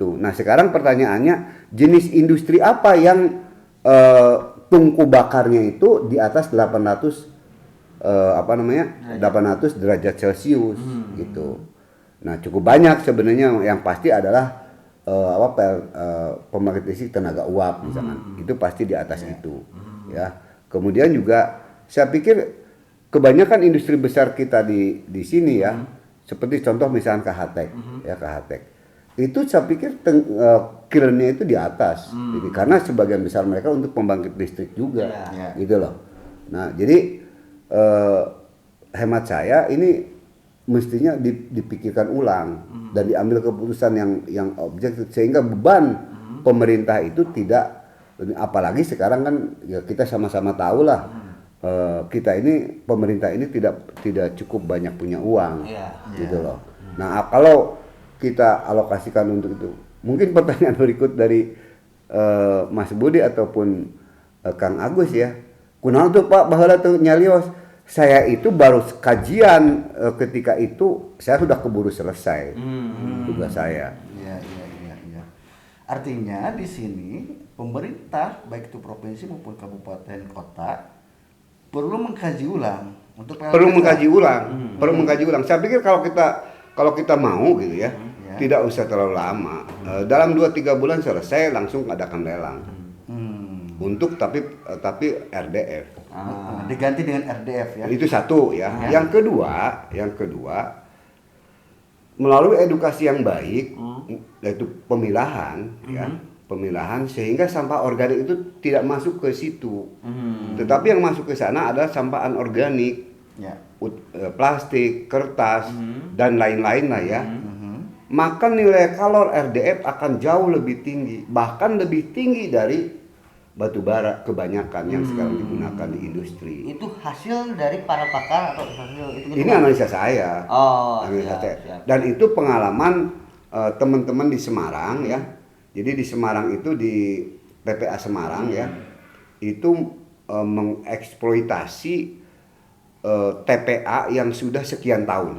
itu. Nah sekarang pertanyaannya, jenis industri apa yang tungku bakarnya itu di atas 800 800 derajat Celcius gitu. Nah cukup banyak sebenarnya, yang pasti adalah pembangkit listrik tenaga uap misalkan, itu pasti di atas itu ya. Kemudian juga saya pikir kebanyakan industri besar kita di sini ya, seperti contoh misalnya KHTEK ya, KHTEK itu saya pikir kilnnya itu di atas, jadi, karena sebagian besar mereka untuk pembangkit listrik juga gitu loh. Nah jadi hemat saya ini mestinya dipikirkan ulang dan diambil keputusan yang objektif, sehingga beban pemerintah itu tidak, apalagi sekarang kan ya kita sama-sama tahu lah, kita ini, pemerintah ini tidak cukup banyak punya uang gitu loh. Nah kalau kita alokasikan untuk itu, mungkin pertanyaan berikut dari Mas Budi ataupun Kang Agus ya, kunaon tuh Pak baheula tuh nyalios. Saya itu baru kajian ketika itu saya sudah keburu selesai tugas saya. Iya. Artinya di sini pemerintah baik itu provinsi maupun kabupaten kota perlu mengkaji ulang untuk perlu mengkaji ulang. Saya pikir kalau kita mau gitu ya, tidak usah terlalu lama. Dalam 2-3 bulan selesai, langsung adakan lelang. Untuk tapi RDF. Diganti dengan RDF ya. Itu satu ya. Yang kedua melalui edukasi yang baik, yaitu pemilahan ya. Pemilahan sehingga sampah organik itu tidak masuk ke situ. Tetapi yang masuk ke sana adalah sampah anorganik. Plastik, kertas dan lain-lain lah ya. Maka nilai kalor RDF akan jauh lebih tinggi, bahkan lebih tinggi dari batu bara kebanyakan yang sekarang digunakan di industri. Itu hasil dari para pakar atau hasil itu? Ini analisa saya. Siap. Dan itu pengalaman teman-teman di Semarang ya. Jadi di Semarang itu di PPA Semarang ya, itu mengeksploitasi TPA yang sudah sekian tahun.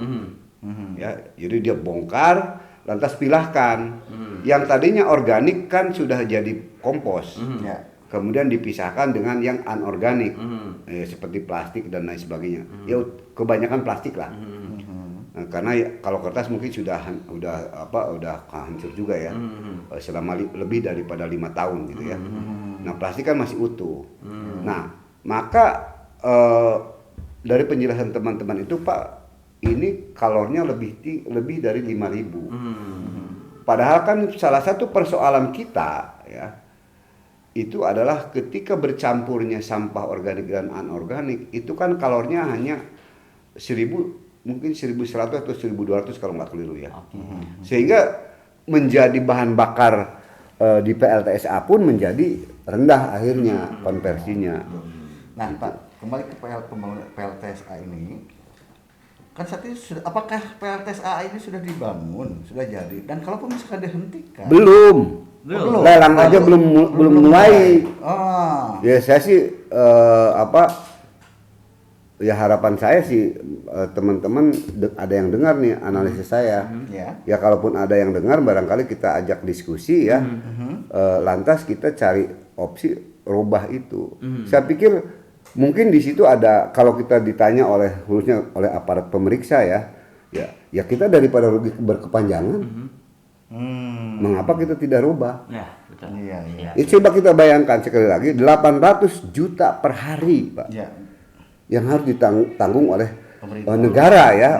Ya, jadi dia bongkar, lantas pilahkan. Yang tadinya organik kan sudah jadi kompos. Kemudian dipisahkan dengan yang anorganik, seperti plastik dan lain sebagainya. Ya kebanyakan plastik lah. Nah, karena kalau kertas mungkin sudah hancur juga ya, selama lebih daripada 5 tahun gitu ya. Nah plastik kan masih utuh. Nah maka dari penjelasan teman-teman itu Pak, ini kalornya lebih dari 5.000. Padahal kan salah satu persoalan kita ya, itu adalah ketika bercampurnya sampah organik dan anorganik, itu kan kalornya hanya 1100 atau 1200 kalau nggak keliru ya. Sehingga menjadi bahan bakar di PLTSA pun menjadi rendah akhirnya konversinya. Nah Pak, kembali ke pembangunan PLTSA ini, kan saat ini apakah PLTSA ini sudah dibangun, sudah jadi, dan kalaupun misalkan dihentikan? Belum. Lelang aja belum mulai. Ya saya sih ya harapan saya sih teman-teman ada yang dengar nih analisis saya. Ya kalaupun ada yang dengar, barangkali kita ajak diskusi ya. Lantas kita cari opsi rubah itu. Saya pikir mungkin di situ ada, kalau kita ditanya khususnya oleh aparat pemeriksa ya kita daripada rugi berkepanjangan. Mengapa kita tidak rubah? Ya, betul. Iya. Coba kita bayangkan sekali lagi, 800 juta per hari, Pak. Yang harus ditanggung oleh negara ya.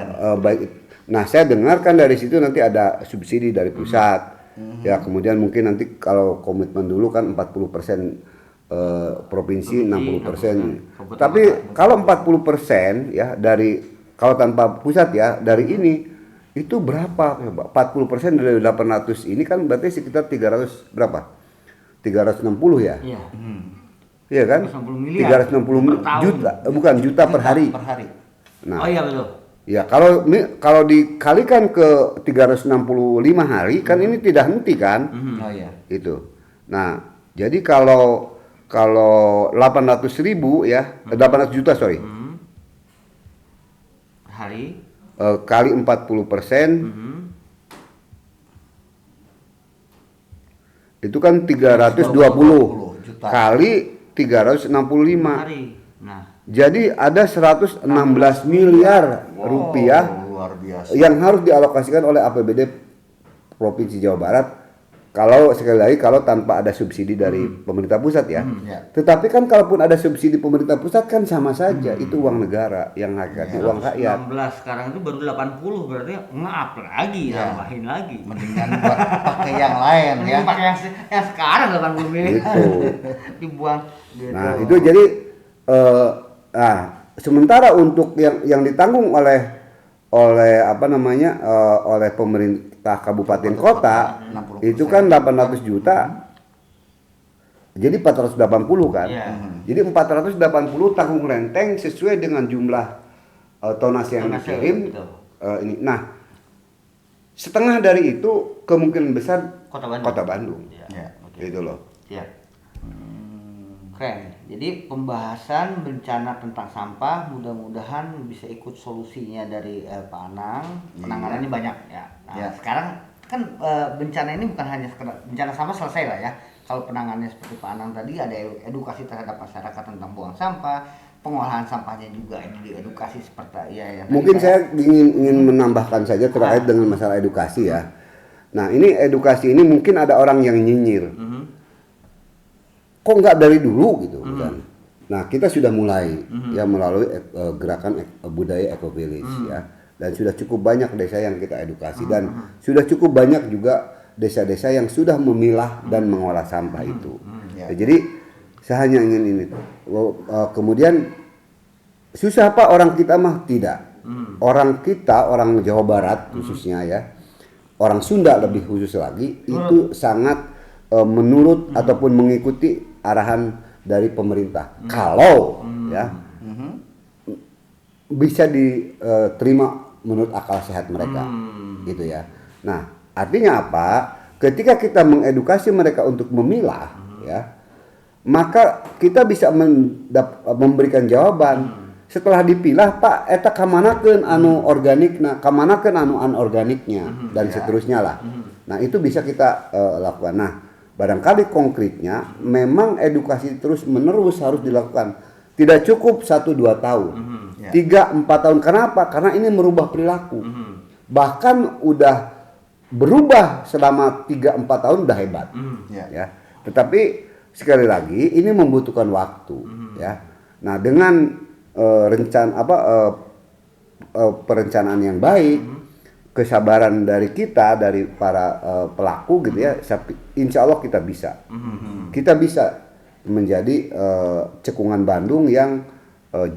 Nah, saya dengarkan dari situ nanti ada subsidi dari pusat. Ya, kemudian mungkin nanti kalau komitmen dulu kan 40% provinsi, 60%. Tapi kalau 40% ya kalau tanpa pusat ya dari ini, itu berapa? 40% dari 800 ini kan berarti sekitar 300 berapa? 360 ya? Iya. Iya kan? 360 juta, bukan juta per hari. Nah, iya betul. Ya kalau dikalikan ke 365 hari kan ini tidak henti kan? Itu. Nah, jadi kalau 800.000 ya, 800 juta sorry. Hari kali 40%, Itu kan 320 juta. kali 365. Hari. Nah, Jadi ada 116 miliar rupiah Luar biasa. yang harus dialokasikan oleh APBD Provinsi Jawa Barat. Kalau sekali lagi kalau tanpa ada subsidi dari pemerintah pusat ya. Ya. Tetapi kan kalaupun ada subsidi pemerintah pusat kan sama saja itu uang negara yang hakikatnya uang rakyat. 16 sekarang itu baru 80 berarti maaf lagi, Ya. tambahin lagi. Mendingan buat pakai yang lain ya. Mending pakai yang sekarang 80 miliar. Gitu. Dibuang gitu. Nah, itu jadi sementara untuk yang ditanggung oleh apa namanya oleh pemerintah kabupaten kota 60%. itu kan 800 juta. Jadi 480 kan. Iya. Jadi 480 tanggung renteng sesuai dengan jumlah tonase yang Tonase, dikirim. betul. Ini. Nah, setengah dari itu kemungkinan besar Kota Bandung. Kota Bandung. Iya. Ya. Oke. Gitu loh. Siap. Keren. Jadi pembahasan bencana tentang sampah mudah-mudahan bisa ikut solusinya dari Pak Anang. Penanganannya banyak ya. Nah, Ya. sekarang kan bencana ini bukan hanya sekedar bencana sampah selesai lah ya. Kalau penanganannya seperti Pak Anang tadi ada edukasi terhadap masyarakat tentang buang sampah, pengolahan sampahnya juga diedukasi seperti ya yang tadi Mungkin Pak- saya ingin menambahkan saja terkait dengan masalah edukasi ya. Nah, ini edukasi ini mungkin ada orang yang nyinyir. Kok nggak dari dulu gitu kan. Nah, kita sudah mulai ya melalui gerakan budaya eco village ya. Dan sudah cukup banyak desa yang kita edukasi dan sudah cukup banyak juga desa-desa yang sudah memilah dan mengolah sampah itu. Ya. Jadi saya hanya ingin ini. Kemudian susah Pak orang kita mah tidak. Orang kita, orang Jawa Barat khususnya ya, orang Sunda lebih khusus lagi itu sangat menurut ataupun mengikuti arahan dari pemerintah. Kalau ya bisa diterima menurut akal sehat mereka, gitu ya. Nah, artinya apa? Ketika kita mengedukasi mereka untuk memilah, ya, maka kita bisa memberikan jawaban. Setelah dipilah, Pak, eta kamanakeun anu organikna, kamanakeun anu anorganiknya, dan seterusnya lah. Nah, itu bisa kita lakukan. Nah, barangkali konkretnya memang edukasi terus-menerus harus dilakukan. Tidak cukup 1-2 tahun, 3-4 tahun. Kenapa? Karena ini merubah perilaku. Bahkan udah berubah selama 3-4 tahun udah hebat. Ya. Tetapi sekali lagi ini membutuhkan waktu. Ya. Nah, dengan perencanaan yang baik, kesabaran dari kita, dari para pelaku gitu ya, insya Allah kita bisa. Kita bisa menjadi cekungan Bandung yang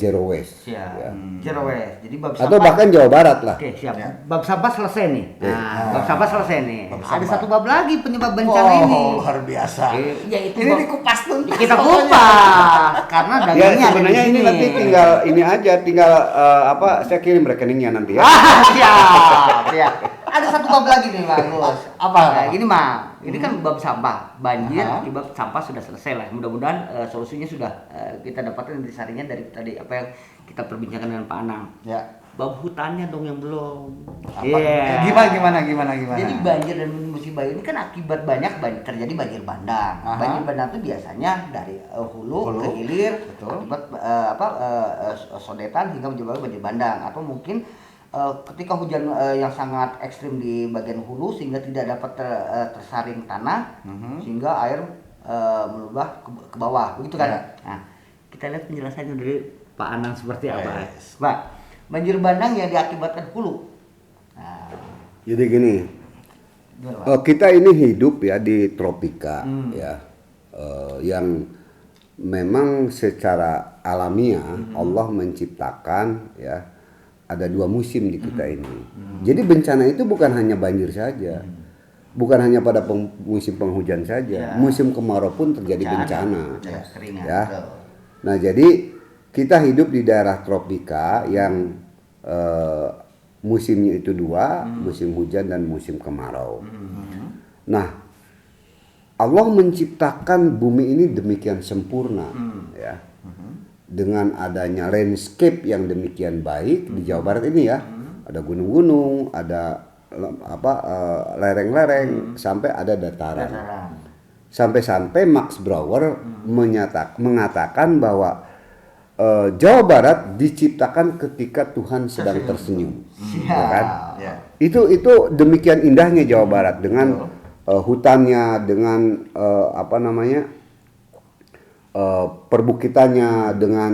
zero waste. Siap. Ya. Zero waste. Jadi bab Atau sampah. bahkan Jawa Barat lah. Oke, siap. Ya. Bab sampah selesai nih. Nah, bab sampah selesai nih. Bab Ada sampah. satu bab lagi penyebab bencana ini. Luar biasa. Yaitu Ini bab- dikupas tuntas. kita pokoknya. kupas karena Ya dagingnya ada di sebenarnya ini sini. nanti tinggal ini aja, tinggal saya kirim rekeningnya nanti ya. Siap, siap. Ada satu bab lagi nih bagus. Apa? Nah, gini mah, ini kan bab sampah, banjir Aha. akibat sampah sudah selesai lah. Mudah-mudahan solusinya sudah kita dapatkan intisarinya dari tadi apa yang kita perbincangkan dengan Pak Anang. Ya. Bab hutannya dong yang belum. Apa? Iya. Gimana? Jadi banjir dan musibah ini kan akibat terjadi banjir bandang. Aha. Banjir bandang itu biasanya dari hulu ke hilir, Betul. akibat sodetan hingga menyebabkan banjir bandang. Atau mungkin ketika hujan yang sangat ekstrim di bagian hulu sehingga tidak dapat tersaring tanah, sehingga air meludah ke bawah, begitu kan? Ya. Nah, kita lihat penjelasannya dari Pak Anang seperti apa. Yes. Pak, banjir bandang yang diakibatkan hulu. Nah, Jadi gini, gimana, Pak? kita ini hidup ya di tropika ya, yang memang secara alamiah Allah menciptakan ya ada 2 musim di kita ini. Jadi bencana itu bukan hanya banjir saja, bukan hanya pada musim penghujan saja, musim kemarau pun terjadi bencana. Ya, keringan. Ya. Betul. Nah, jadi kita hidup di daerah tropika yang musimnya itu 2, musim hujan dan musim kemarau. Nah, Allah menciptakan bumi ini demikian sempurna, ya, dengan adanya landscape yang demikian baik di Jawa Barat ini ya, ada gunung-gunung, ada lereng-lereng, sampai ada dataran. Sampai-sampai Max Brower mengatakan bahwa Jawa Barat diciptakan ketika Tuhan sedang tersenyum. Ya kan? Ya. Itu demikian indahnya Jawa Barat dengan hutannya, dengan perbukitannya, dengan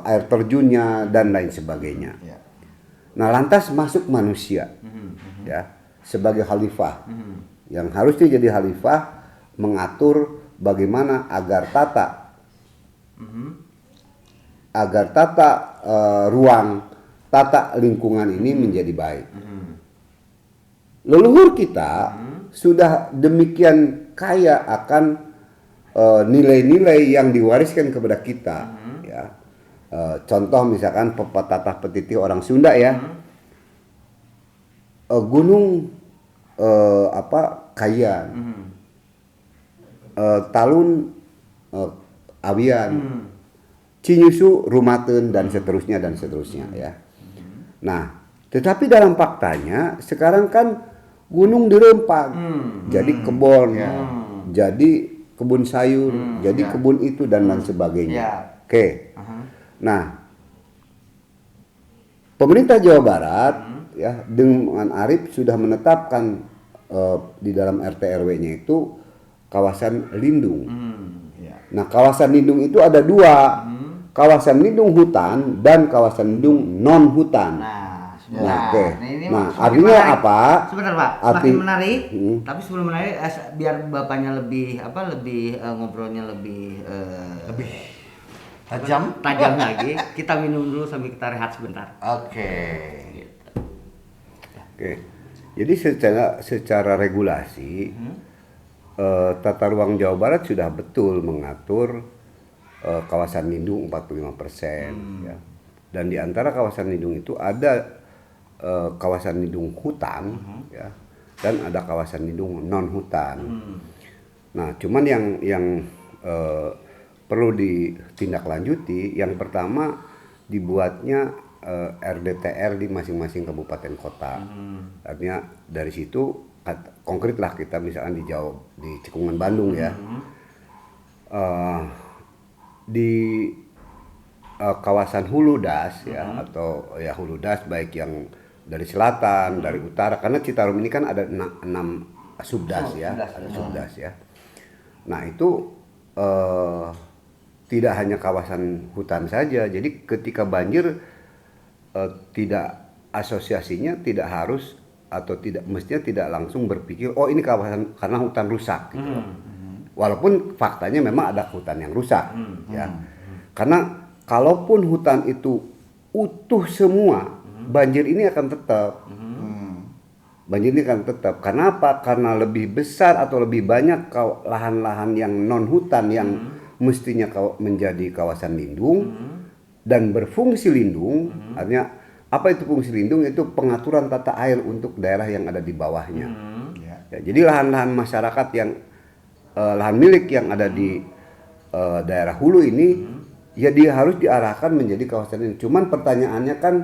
air terjunnya dan lain sebagainya. Ya. Nah, lantas masuk manusia, ya, sebagai khalifah, yang harusnya jadi khalifah mengatur bagaimana agar tata ruang, tata lingkungan ini menjadi baik. Leluhur kita sudah demikian kaya akan nilai-nilai yang diwariskan kepada kita, ya. Contoh misalkan pepatah petitih orang Sunda, ya. Gunung Kayan, Talun Awian, Cinyusu Rumaten dan seterusnya ya. Nah, tetapi dalam faktanya sekarang kan gunung dirempang, jadi kebun, jadi kebun sayur, jadi kebun itu dan lain sebagainya. Oke. Nah, pemerintah Jawa Barat ya dengan Arif sudah menetapkan di dalam RT RW-nya itu kawasan lindung. Nah, kawasan lindung itu ada dua, kawasan lindung hutan dan kawasan lindung non hutan. Nah, artinya menarik. apa? Sebentar Pak, semakin menarik. Tapi sebelum menarik, biar bapaknya lebih ngobrolnya lebih tajam lagi. Kita minum dulu sambil kita rehat sebentar. Oke. Jadi secara regulasi tata ruang Jawa Barat sudah betul mengatur kawasan lindung 45%, ya. Dan di antara kawasan lindung itu ada kawasan lindung hutan, ya, dan ada kawasan lindung non hutan. Nah, cuman yang perlu ditindaklanjuti, yang pertama dibuatnya RDTR di masing-masing kabupaten kota. Artinya dari situ konkret lah kita misalkan di Cekungan Bandung, ya. Di kawasan Hulu Das, ya, atau ya Hulu Das baik yang dari selatan, dari utara, karena Citarum ini kan ada 6 subdas, ya, ada subdas, ya. Nah, itu tidak hanya kawasan hutan saja. Jadi ketika banjir tidak asosiasinya tidak harus atau mestinya tidak langsung berpikir oh ini kawasan karena hutan rusak, gitu. Walaupun faktanya memang ada hutan yang rusak, ya. Karena kalaupun hutan itu utuh semua, banjir ini akan tetap. Banjir ini akan tetap. Karena apa? Karena lebih besar atau lebih banyak lahan-lahan yang non hutan yang mestinya menjadi kawasan lindung dan berfungsi lindung. Artinya apa itu fungsi lindung? Itu pengaturan tata air untuk daerah yang ada di bawahnya. Ya, jadi lahan-lahan masyarakat yang lahan milik yang ada di daerah hulu ini, ya dia harus diarahkan menjadi kawasan lindung. Cuman pertanyaannya kan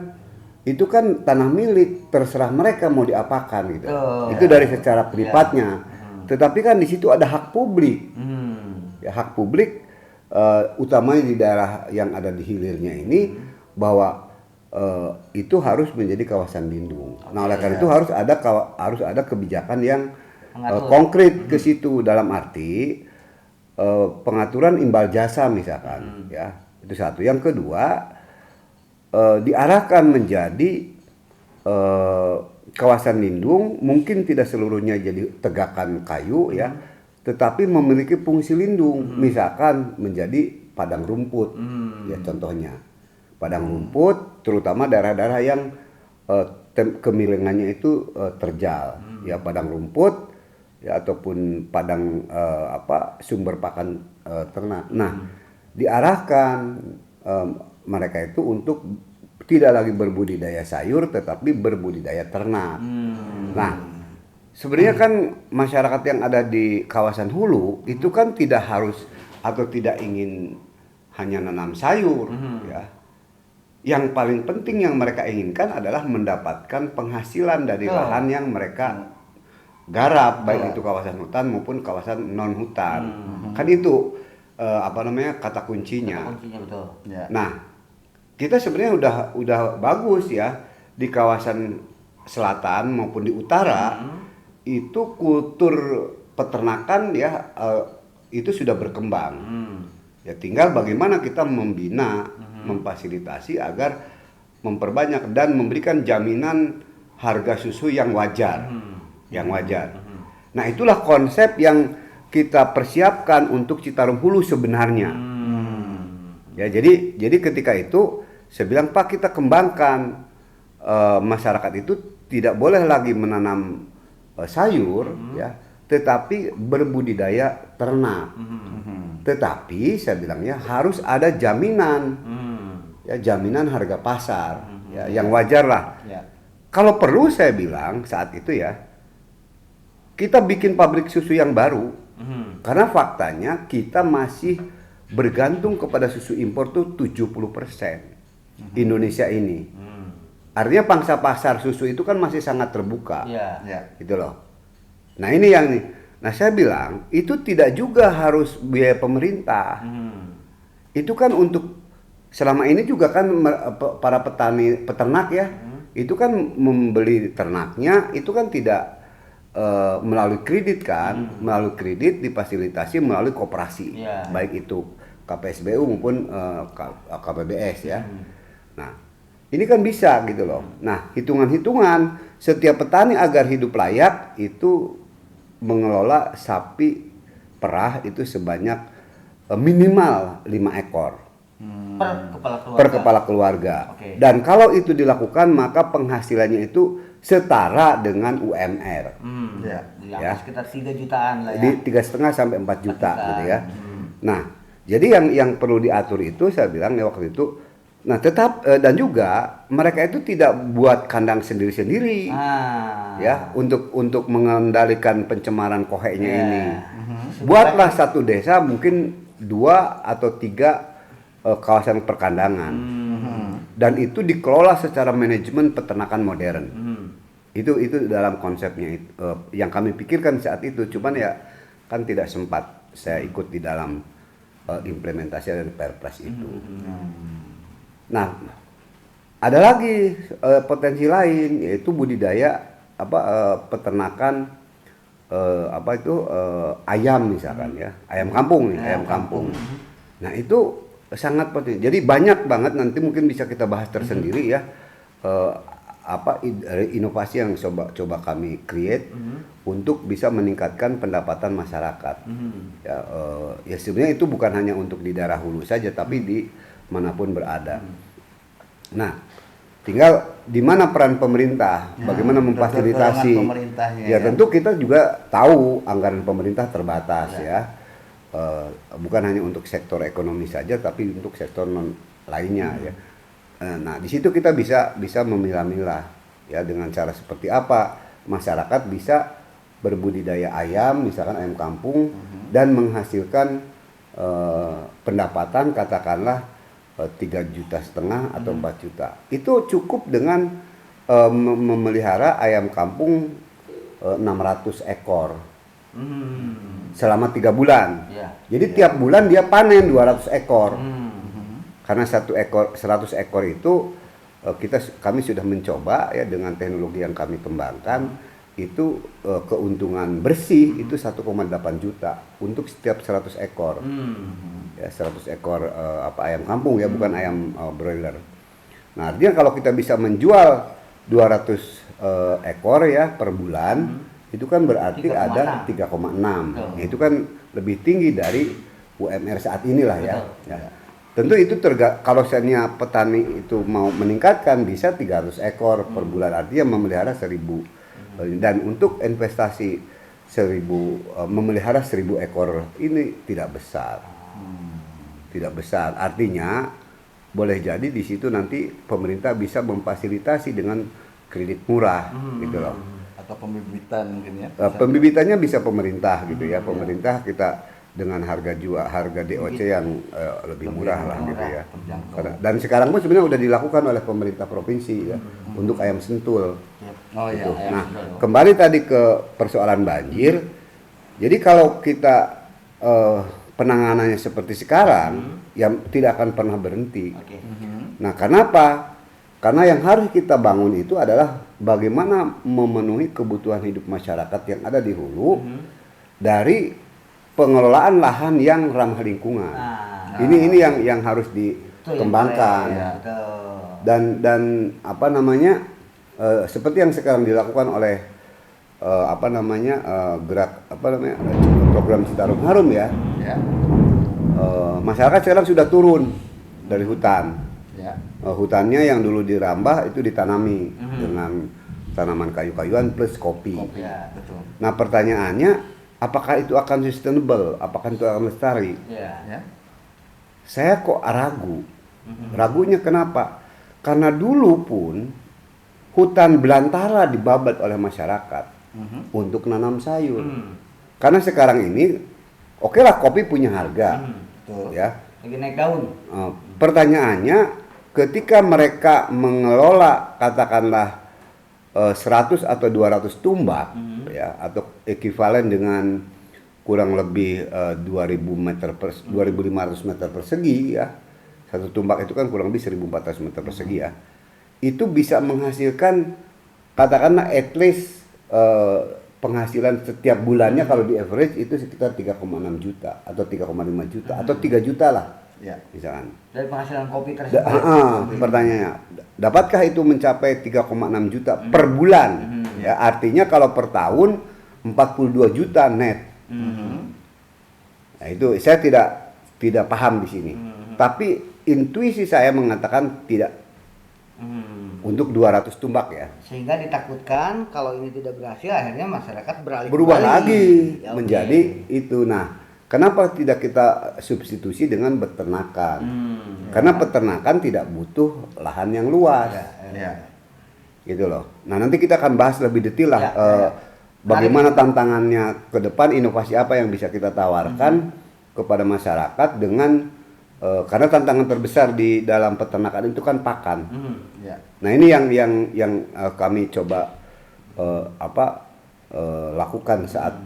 itu kan tanah milik, terserah mereka mau diapakan, gitu. Itu dari secara privatnya. Tetapi kan di situ ada hak publik. Ya, hak publik utamanya di daerah yang ada di hilirnya ini, bahwa itu harus menjadi kawasan lindung. Nah, oleh karena itu harus ada kebijakan yang konkret ke situ, dalam arti pengaturan imbal jasa misalkan, ya. Itu satu. Yang kedua, diarahkan menjadi kawasan lindung, mungkin tidak seluruhnya jadi tegakan kayu, ya, tetapi memiliki fungsi lindung, misalkan menjadi padang rumput, ya, contohnya padang rumput, terutama daerah-daerah yang kemiringannya itu terjal, ya, padang rumput, ya, ataupun padang sumber pakan ternak. Nah, diarahkan mereka itu untuk tidak lagi berbudidaya sayur tetapi berbudidaya ternak. Nah, sebenarnya kan masyarakat yang ada di kawasan hulu itu kan tidak harus atau tidak ingin hanya nanam sayur, ya. Yang paling penting yang mereka inginkan adalah mendapatkan penghasilan dari lahan yang mereka garap, baik itu kawasan hutan maupun kawasan non hutan. Kan itu kata kuncinya. Kuncinya betul. Ya. Nah, kita sebenarnya udah bagus ya di kawasan selatan maupun di utara itu kultur peternakan ya itu sudah berkembang. Ya tinggal bagaimana kita membina, memfasilitasi agar memperbanyak dan memberikan jaminan harga susu yang wajar. Yang wajar. Nah, itulah konsep yang kita persiapkan untuk Citarum Hulu sebenarnya. Ya, jadi ketika itu saya bilang, Pak, kita kembangkan masyarakat itu tidak boleh lagi menanam sayur ya, tetapi berbudidaya ternak. Tetapi saya bilangnya harus ada jaminan. Ya, jaminan harga pasar ya, yang wajar lah. Ya. Kalau perlu saya bilang saat itu ya, kita bikin pabrik susu yang baru. Karena faktanya kita masih bergantung kepada susu impor tuh 70% Indonesia ini. Artinya pangsa pasar susu itu kan masih sangat terbuka. Ya. Gitu loh. Nah, ini yang nih. Nah, saya bilang itu tidak juga harus biaya pemerintah. Itu kan untuk selama ini juga kan para peternak ya, itu kan membeli ternaknya itu kan tidak melalui kredit kan, melalui kredit difasilitasi melalui koperasi, baik itu KPSBU maupun KPBS ya. Nah, ini kan bisa gitu loh. Nah, hitungan-hitungan setiap petani agar hidup layak itu mengelola sapi perah itu sebanyak minimal 5 ekor. Per kepala keluarga. Okay. Dan kalau itu dilakukan maka penghasilannya itu setara dengan UMR. Ya. Sekitar 3 jutaan lah ya. Di 3,5 sampai 4 juta gitu ya. Nah, jadi yang perlu diatur itu saya bilang ya waktu itu. Nah, tetap dan juga mereka itu tidak buat kandang sendiri-sendiri. Ya, untuk mengendalikan pencemaran koheknya ini. Buatlah satu desa mungkin 2 atau 3 kawasan perkandangan. Dan itu dikelola secara manajemen peternakan modern. Itu dalam konsepnya yang kami pikirkan saat itu, cuman ya kan tidak sempat saya ikut di dalam implementasi dari Perpres itu. Nah, ada lagi potensi lain yaitu budidaya peternakan ayam misalkan ya, ayam kampung nih, ayam kampung. Nah, itu sangat penting. Jadi banyak banget nanti mungkin bisa kita bahas tersendiri ya inovasi yang coba kami create untuk bisa meningkatkan pendapatan masyarakat. Ya sebenarnya itu bukan hanya untuk di daerah hulu saja tapi di manapun berada. Nah, tinggal di mana peran pemerintah, bagaimana memfasilitasi. Ya tentu kita juga tahu anggaran pemerintah terbatas ya. Bukan hanya untuk sektor ekonomi saja tapi untuk sektor non lainnya ya. Nah, di situ kita bisa memilah-milah ya dengan cara seperti apa masyarakat bisa berbudidaya ayam misalkan ayam kampung dan menghasilkan pendapatan katakanlah 3,5 juta atau 4 juta. Itu cukup dengan memelihara ayam kampung 600 ekor. Selama 3 bulan. Jadi tiap bulan dia panen 200 ekor. Karena 100 ekor itu kami sudah mencoba ya dengan teknologi yang kami kembangkan itu keuntungan bersih itu 1,8 juta untuk setiap 100 ekor. Ya 100 ekor ayam kampung ya, bukan ayam broiler. Nah, artinya kalau kita bisa menjual 200 ekor ya per bulan itu kan berarti 3,6. Ada 3,6. Itu kan lebih tinggi dari UMR saat inilah ya. Tentu itu kalau misalnya petani itu mau meningkatkan bisa 300 ekor per bulan, artinya memelihara 1.000. Dan untuk investasi 1.000 memelihara 1.000 ekor ini tidak besar. Tidak besar. Artinya boleh jadi di situ nanti pemerintah bisa memfasilitasi dengan kredit murah gitu loh. Atau pembibitan mungkin ya. Pembibitannya bisa pemerintah gitu ya. Pemerintah kita dengan harga DOC yang lebih murah lah gitu ya. terjangkau. Dan sekarang pun sebenarnya udah dilakukan oleh pemerintah provinsi ya untuk ayam sentul. Oh iya. Gitu. ayam Nah, sentul. kembali tadi ke persoalan banjir. Jadi kalau kita penanganannya seperti sekarang, ya tidak akan pernah berhenti. Oke. Nah, kenapa? Karena yang harus kita bangun itu adalah bagaimana memenuhi kebutuhan hidup masyarakat yang ada di hulu dari pengelolaan lahan yang ramah lingkungan. Nah, Ini yang harus itu yang dikembangkan. boleh, Ya. betul. Dan apa namanya seperti yang sekarang dilakukan oleh gerak program Citarum Harum ya. Ya. Masyarakat sekarang sudah turun dari hutan. Ya. Hutannya yang dulu dirambah itu ditanami dengan tanaman kayu-kayuan plus kopi. Kopi. Ya. Betul. Nah pertanyaannya, apakah itu akan sustainable? Apakah itu akan lestari? Ya. Ya. Saya kok ragu. Ragunya kenapa? Karena dulu pun hutan belantara dibabat oleh masyarakat untuk nanam sayur. Karena sekarang ini, oke lah kopi punya harga, Betul. ya. Lagi naik daun. Pertanyaannya, ketika mereka mengelola katakanlah 100 atau 200 tumbak, ya, atau ekivalen dengan kurang lebih 2.500 meter persegi, ya. Satu tumbak itu kan kurang lebih 1.400 meter persegi, ya. Itu bisa menghasilkan katakanlah at least penghasilan setiap bulannya kalau di average itu sekitar 3,6 juta atau 3,5 juta atau 3 juta lah, Ya. misalkan. Dari penghasilan kopi tersebut. Pertanyaannya, dapatkah itu mencapai 3,6 juta per bulan? Ya, artinya kalau per tahun 42 juta net. Nah, itu saya tidak paham di sini. Tapi intuisi saya mengatakan tidak untuk 200 tumbak ya. Sehingga ditakutkan kalau ini tidak berhasil akhirnya masyarakat Berubah kembali. lagi Ya, oke. menjadi itu. Nah, kenapa tidak kita substitusi dengan peternakan? Karena peternakan tidak butuh lahan yang luas. Ya. Gitu loh. Nah, nanti kita akan bahas lebih detail lah Ya. bagaimana tantangannya ke depan, inovasi apa yang bisa kita tawarkan kepada masyarakat dengan karena tantangan terbesar di dalam peternakan itu kan pakan. Ya. Nah, ini yang kami coba lakukan saat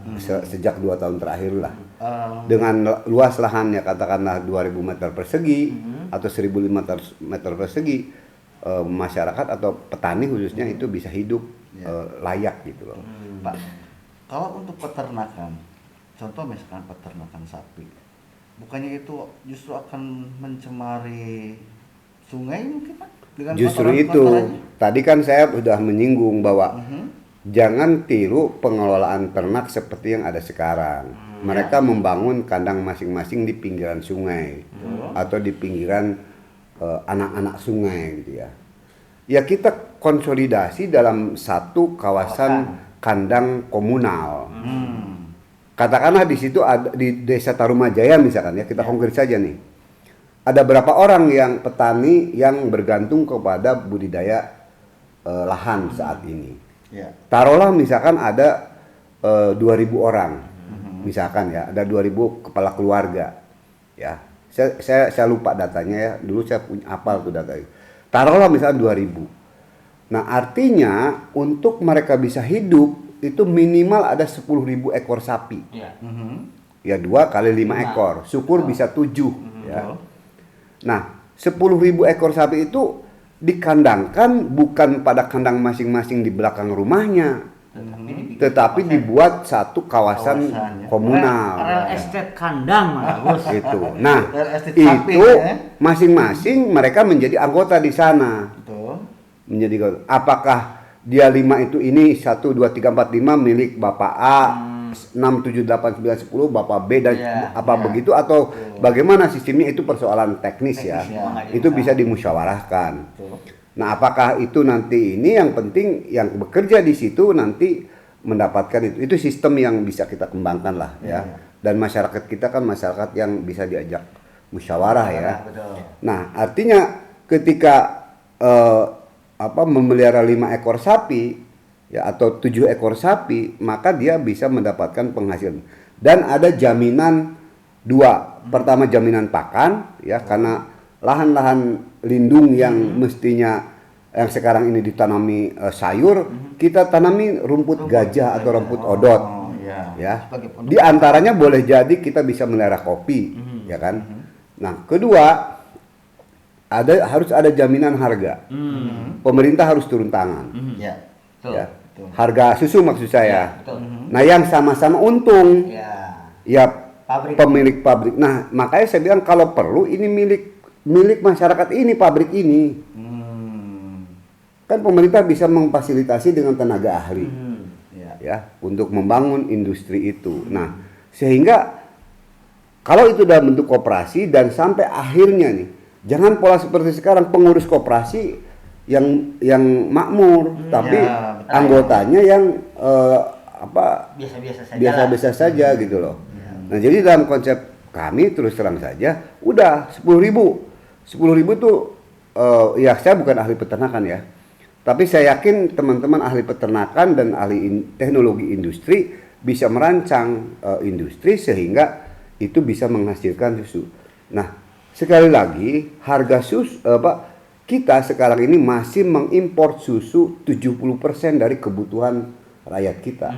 sejak 2 tahun terakhir lah. Dengan luas lahannya katakanlah 2.000 meter persegi atau 1.500 meter persegi, masyarakat atau petani khususnya itu bisa hidup layak gitu loh. Pak, kalau untuk peternakan, contoh misalkan peternakan sapi, bukannya itu justru akan mencemari sungai mungkin Pak? Dengan Justru itu, kotoran-kotorannya? tadi kan saya sudah menyinggung bahwa jangan tiru pengelolaan ternak seperti yang ada sekarang. Mereka membangun kandang masing-masing di pinggiran sungai atau di pinggiran anak-anak sungai gitu ya. Ya kita konsolidasi dalam satu kawasan kandang komunal. Katakanlah di situ ada di Desa Tarumajaya misalkan ya, kita konkret saja nih. Ada berapa orang yang petani yang bergantung kepada budidaya lahan saat ini. Ya. Taruhlah misalkan ada 2.000 orang. Misalkan ya, ada 2.000 kepala keluarga. Ya. Saya lupa datanya ya. Dulu saya punya hafal tuh datanya. Taruhlah misalkan 2.000. Nah, artinya untuk mereka bisa hidup itu minimal ada 10.000 ekor sapi. Ya. Ya 2 kali 5 ekor. Syukur bisa 7 ya. Nah, 10.000 ekor sapi itu dikandangkan bukan pada kandang masing-masing di belakang rumahnya, tetapi dibuat satu kawasan Kawasan, ya. komunal. Real estate kandang malah Gus. Itu. Nah, Real estate sapi, itu ya. masing-masing mereka menjadi anggota di sana. Betul. Menjadi apakah dia 5 itu ini 1 2 3 4 5 milik Bapak A, 6 7 8 9 10 Bapak B dan begitu atau bagaimana sistemnya itu persoalan teknis ya. Itu bisa dimusyawarahkan. Betul. Nah, apakah itu nanti ini yang penting yang bekerja di situ nanti mendapatkan itu sistem yang bisa kita kembangkan lah ya. Dan masyarakat kita kan masyarakat yang bisa diajak musyawarah ya. Betul. Nah, artinya ketika memelihara 5 ekor sapi ya atau 7 ekor sapi, maka dia bisa mendapatkan penghasilan dan ada jaminan Dua, pertama jaminan pakan ya, karena lahan-lahan lindung yang mestinya yang sekarang ini ditanami sayur, kita tanami rumput gajah atau rumput odot. Oh, iya. Ya. Sebagai produk. Di antaranya boleh jadi kita bisa melihara kopi, ya kan? Nah, kedua, harus ada jaminan harga. Pemerintah harus turun tangan. Ya. Betul. Ya. Betul. Harga susu maksud Ya, saya. betul. Nah, yang sama-sama untung Ya. ya Pabrik. pemilik pabrik. Nah, makanya saya bilang kalau perlu ini milik masyarakat ini, pabrik ini. Kan pemerintah bisa memfasilitasi dengan tenaga ahli. Ya. Ya, untuk membangun industri itu. Nah, sehingga kalau itu dalam bentuk koperasi dan sampai akhirnya nih, jangan pola seperti sekarang pengurus koperasi yang makmur, tapi ya, betul. anggotanya yang Biasa-biasa saja. biasa-biasa saja gitu loh. Nah, jadi dalam konsep kami terus terang saja, udah 10.000 tuh ya saya bukan ahli peternakan ya. Tapi saya yakin teman-teman ahli peternakan dan ahli teknologi industri bisa merancang industri sehingga itu bisa menghasilkan susu. Nah, sekali lagi harga susu kita sekarang ini masih mengimpor susu 70% dari kebutuhan rakyat kita.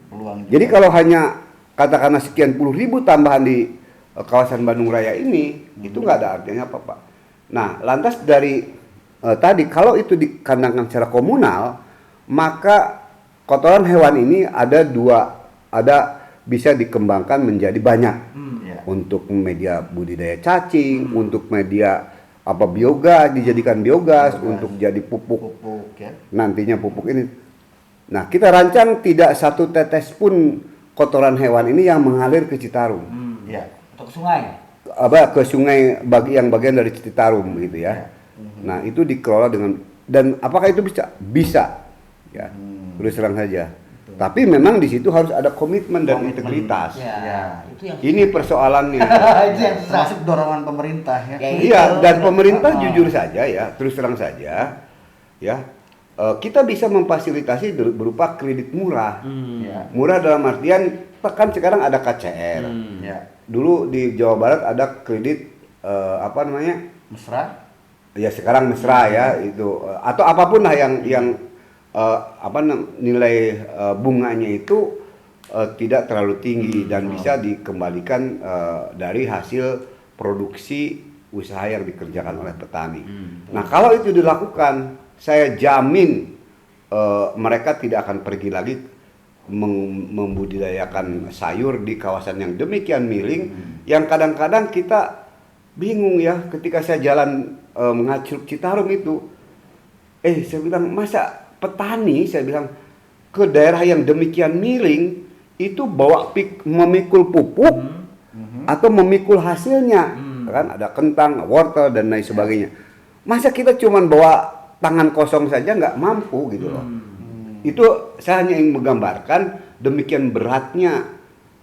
Peluang Jadi kalau hanya katakanlah sekian puluh ribu tambahan di kawasan Bandung Raya ini, itu nggak ada artinya apa, Pak. Nah, lantas dari tadi kalau itu dikandangkan secara komunal, maka kotoran hewan ini ada bisa dikembangkan menjadi banyak ya. untuk media budidaya cacing, untuk media biogas dijadikan biogas, untuk jadi pupuk Pupuk ya. nantinya pupuk ini. Nah, kita rancang tidak satu tetes pun kotoran hewan ini yang mengalir ke Citarum. Ya. Atau ke sungai. Ke sungai yang bagian dari Citarum gitu ya. Nah, itu dikelola dan apakah itu bisa? Bisa. Ya. Terus terang saja. Tapi memang di situ harus ada komitmen dan integritas. Ya. Ya. Itu yang Ini persoalannya. itu yang susah. Termasuk dorongan pemerintah ya. Ya, Iya, dan pemerintah Ah. jujur saja ya, terus terang saja ya. Kita bisa memfasilitasi berupa kredit murah. Ya. Murah dalam artian kan sekarang ada KCR. Ya. Dulu di Jawa Barat ada kredit Mesra. ya sekarang mesra ya itu atau apapun lah yang nilai bunganya itu tidak terlalu tinggi dan bisa dikembalikan dari hasil produksi usaha yang dikerjakan oleh petani. Nah, kalau itu dilakukan, saya jamin mereka tidak akan pergi lagi membudidayakan sayur di kawasan yang demikian miring, yang kadang-kadang kita bingung ya ketika saya jalan mengacuruk Citarum itu, saya bilang masa petani, saya bilang ke daerah yang demikian miring itu bawa memikul pupuk atau memikul hasilnya, kan ada kentang, wortel dan lain sebagainya. Masa kita cuman bawa tangan kosong saja nggak mampu gitu loh. Itu saya hanya ingin menggambarkan demikian beratnya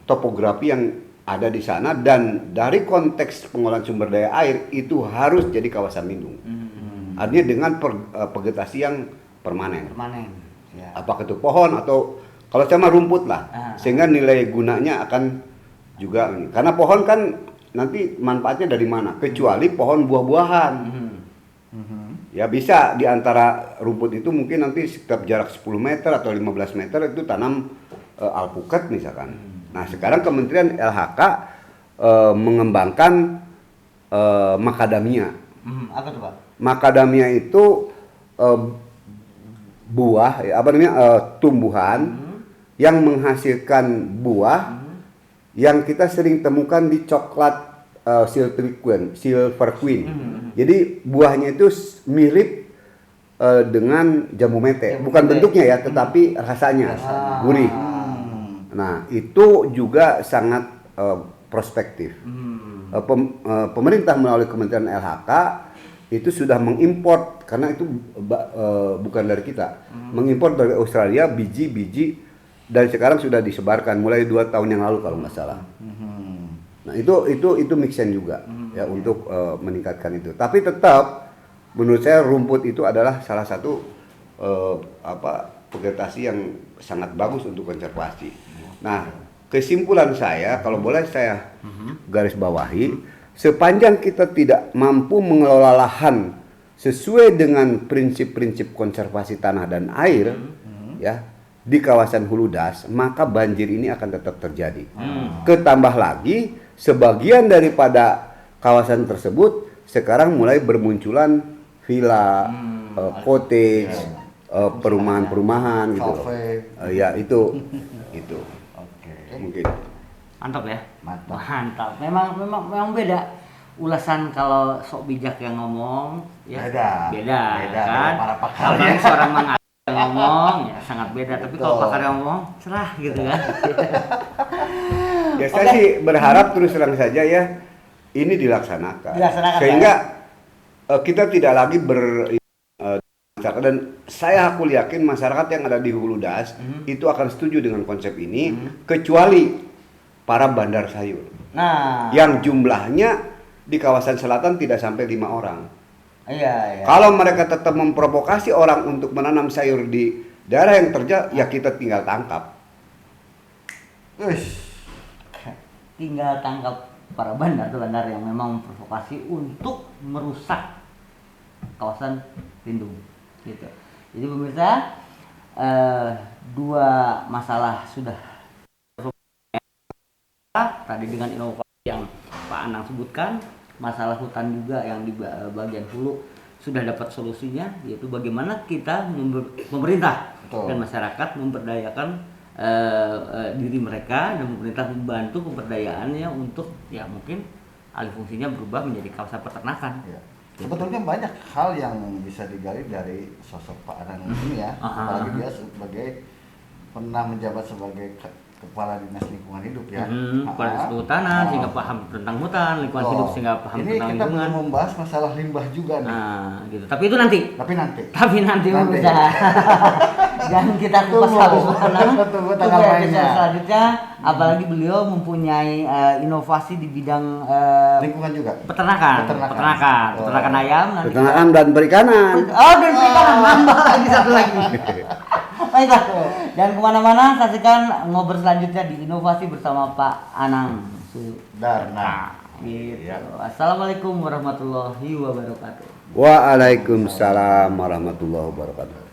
topografi yang ada di sana, dan dari konteks pengolahan sumber daya air itu harus jadi kawasan lindung. Artinya dengan vegetasi yang permanen. Ya. Apakah itu pohon atau kalau sama rumput lah, sehingga nilai gunanya akan juga karena pohon kan nanti manfaatnya dari mana? Kecuali pohon buah-buahan. Ya bisa di antara rumput itu mungkin nanti setiap jarak 10 meter atau 15 meter itu tanam alpukat misalkan. Nah, sekarang Kementerian LHK mengembangkan macadamia. Apa tuh, Pak? Macadamia itu buah tumbuhan yang menghasilkan buah yang kita sering temukan di coklat Silver Queen. Jadi buahnya itu mirip dengan jamu mete, bukan bentuknya ya, tetapi rasanya gurih. Nah, itu juga sangat prospektif. Pemerintah melalui Kementerian LHK itu sudah mengimpor, karena itu bukan dari kita, mengimpor dari Australia biji-biji, dan sekarang sudah disebarkan mulai 2 tahun yang lalu kalau nggak salah. Nah, itu make sense juga ya untuk meningkatkan itu. Tapi tetap menurut saya rumput itu adalah salah satu vegetasi yang sangat bagus untuk konservasi. Nah, kesimpulan saya, kalau boleh saya garis bawahi, sepanjang kita tidak mampu mengelola lahan sesuai dengan prinsip-prinsip konservasi tanah dan air, ya, di kawasan hulu das, maka banjir ini akan tetap terjadi. Ketambah lagi, sebagian daripada kawasan tersebut sekarang mulai bermunculan villa, cottage, perumahan-perumahan gitu loh. Ya itu. Oke. Mungkin. Mantap ya. Mantap. Memang beda ulasan kalau sok bijak yang ngomong ya. Beda kan. Para pakar Apalagi seorang Mang Adi yang ngomong ya sangat beda. Tapi kalau pakar yang ngomong cerah gitu kan. Ya saya sih berharap terus terang saja ya ini dilaksanakan. Sehingga kita tidak lagi dan saya aku yakin masyarakat yang ada di Hulu Das itu akan setuju dengan konsep ini kecuali para bandar sayur. Nah, Yang jumlahnya di kawasan selatan tidak sampai 5 orang. iya. Kalau mereka tetap memprovokasi orang untuk menanam sayur di daerah yang terjal, ya kita tinggal tangkap. Tinggal tangkap para bandar yang memang memprovokasi untuk merusak kawasan lindung gitu. Jadi pemirsa, dua masalah sudah tadi dengan inovasi yang Pak Anang sebutkan, masalah hutan juga yang di bagian hulu sudah dapat solusinya, yaitu bagaimana kita pemerintah dan masyarakat memberdayakan diri mereka dan pemerintah membantu pemberdayaannya untuk ya mungkin alih fungsinya berubah menjadi kawasan peternakan. Ya. Sebetulnya banyak hal yang bisa digali dari sosok Pak Anang ini ya, apalagi dia sebagai pernah menjabat sebagai kepala dinas lingkungan hidup ya. Kepala dinas kehutanan sehingga paham tentang hutan, lingkungan hidup sehingga paham tentang lingkungan. Ini kita belum membahas masalah limbah juga nih. Nah, gitu. Tapi itu nanti. Tapi nanti bisa. Dan kita kupas habis Pak Anang. Tunggu tanggal mainnya. Selanjutnya, apalagi beliau mempunyai inovasi di bidang lingkungan juga. Peternakan ayam. Peternakan dan perikanan. Oh, dan perikanan nambah lagi satu lagi. Baiklah, jangan kemana-mana, saksikan ngobrol selanjutnya di Inovasi bersama Pak Anang Sudarna. Gitu. Assalamualaikum warahmatullahi wabarakatuh. Waalaikumsalam warahmatullahi wabarakatuh.